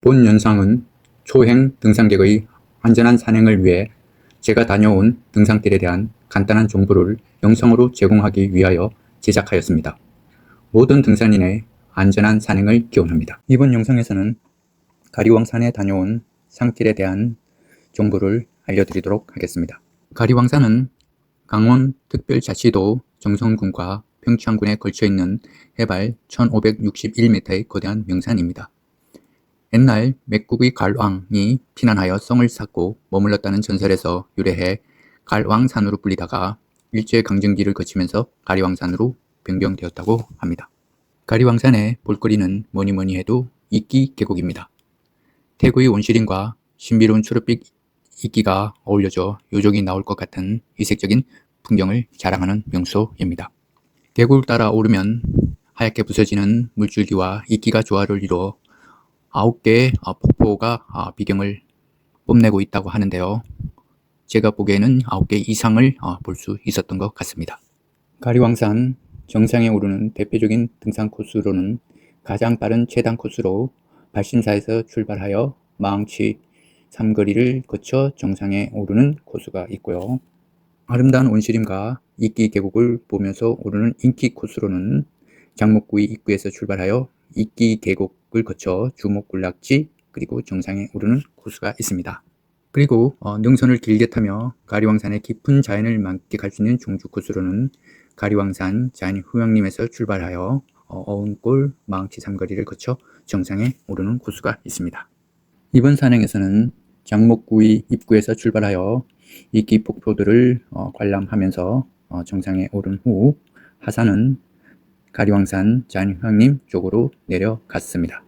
본 영상은 초행 등산객의 안전한 산행을 위해 제가 다녀온 등산길에 대한 간단한 정보를 영상으로 제공하기 위하여 제작하였습니다. 모든 등산인의 안전한 산행을 기원합니다. 이번 영상에서는 가리왕산에 다녀온 산길에 대한 정보를 알려드리도록 하겠습니다. 가리왕산은 강원특별자치도 정선군과 평창군에 걸쳐있는 해발 1561m의 거대한 명산입니다. 옛날 맥국의 갈왕이 피난하여 성을 쌓고 머물렀다는 전설에서 유래해 가리왕산으로 불리다가 일제강점기를 거치면서 가리왕산으로 변경되었다고 합니다. 가리왕산의 볼거리는 뭐니뭐니 해도 이끼계곡입니다. 태구의 원시림과 신비로운 초록빛 이끼가 어울려져 요정이 나올 것 같은 이색적인 풍경을 자랑하는 명소입니다. 계곡을 따라 오르면 하얗게 부서지는 물줄기와 이끼가 조화를 이루어 9개의 폭포가 비경을 뽐내고 있다고 하는데요. 제가 보기에는 9개 이상을 볼 수 있었던 것 같습니다. 가리왕산 정상에 오르는 대표적인 등산 코스로는 가장 빠른 최단 코스로 발신사에서 출발하여 마항치삼거리를 거쳐 정상에 오르는 코스가 있고요. 아름다운 원시림과 이끼계곡을 보면서 오르는 인기 코스로는 장목구이 입구에서 출발하여 이끼계곡을 거쳐 주목군락지 그리고 정상에 오르는 코스가 있습니다. 그리고 능선을 길게 타며 가리왕산의 깊은 자연을 만끽할 수 있는 종주 코스로는 가리왕산 자연휴양림에서 출발하여 어운골 마항치삼거리를 거쳐 정상에 오르는 코스가 있습니다. 이번 산행에서는 장목구이 입구에서 출발하여 이끼 폭포들을 관람하면서 정상에 오른 후 하산은 가리왕산 자연휴양림 쪽으로 내려갔습니다.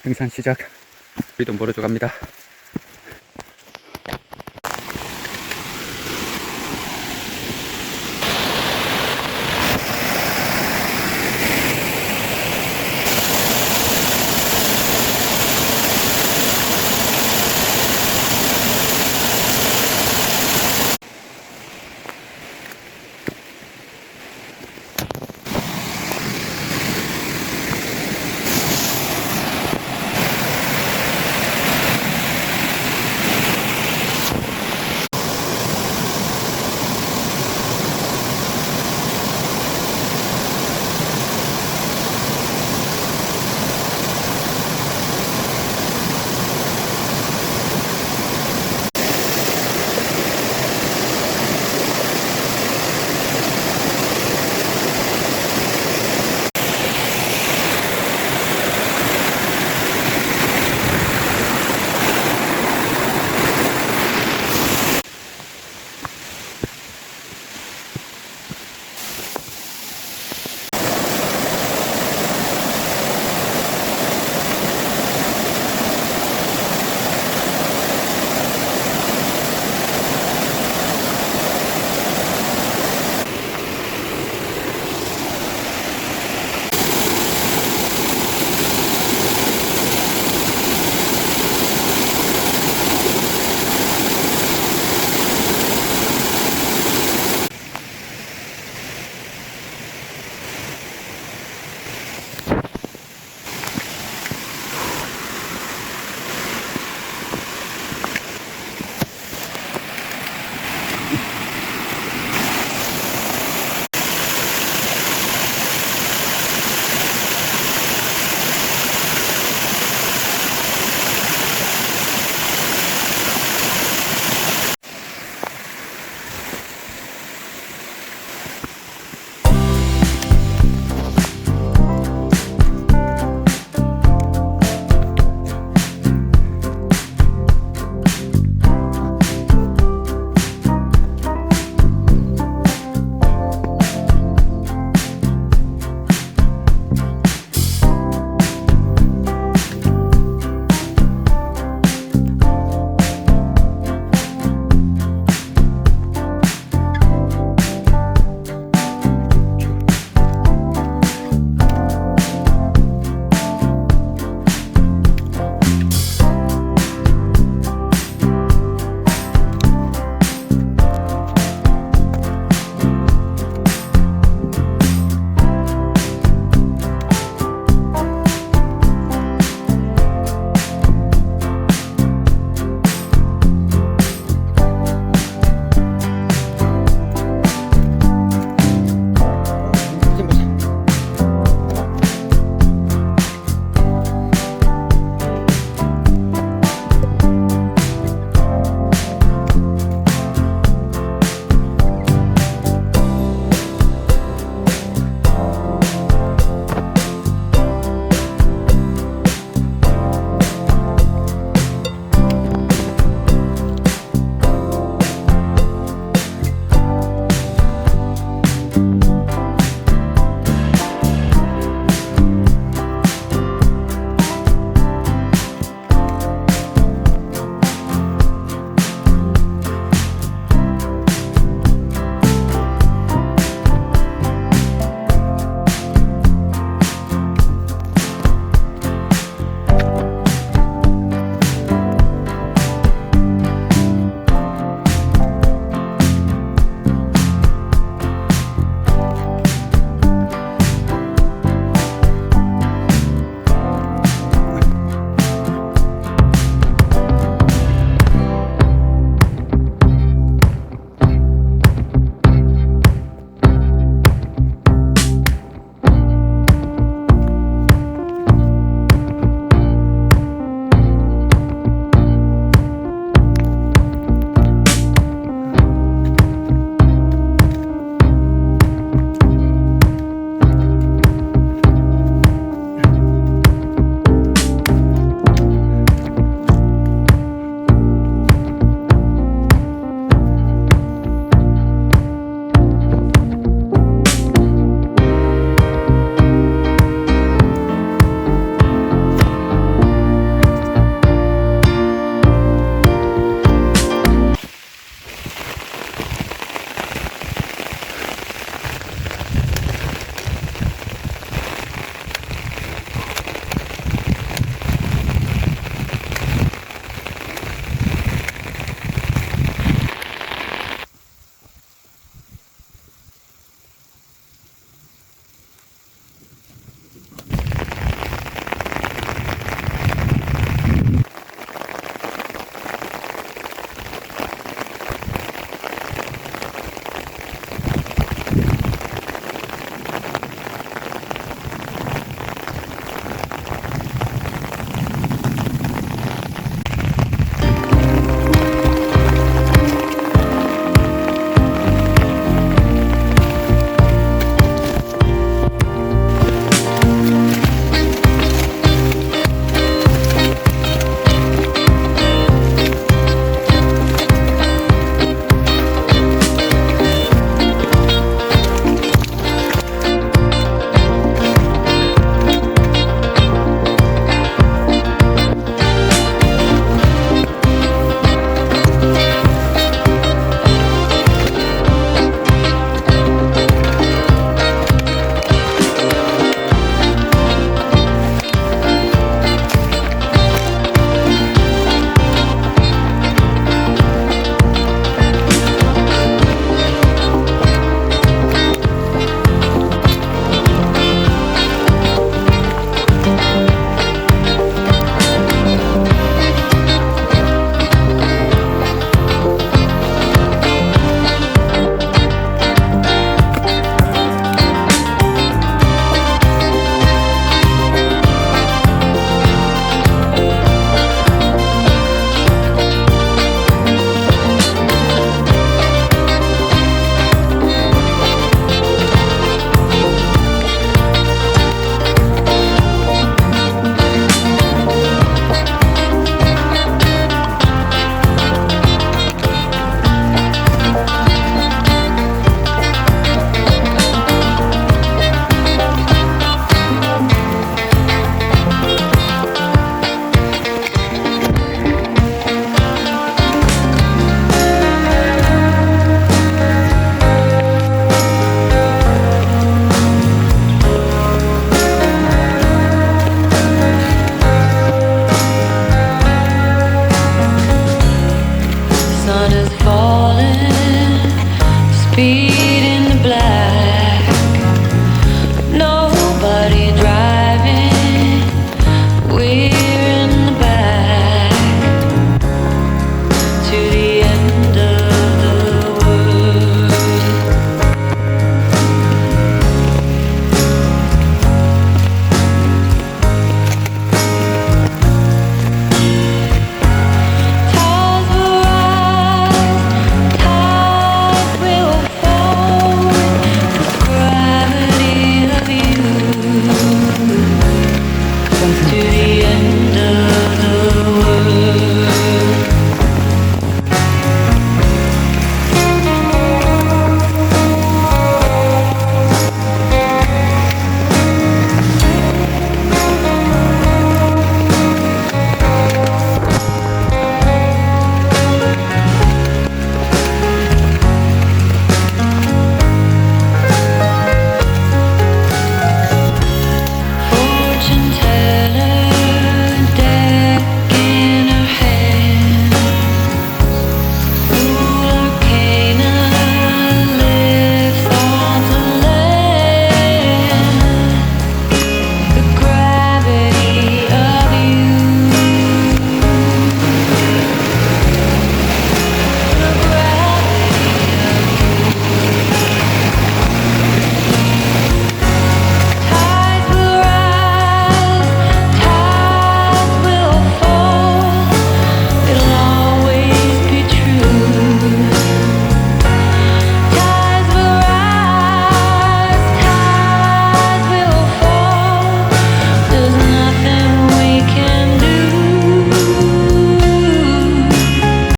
등산 시작. 우리도 멀어져 갑니다.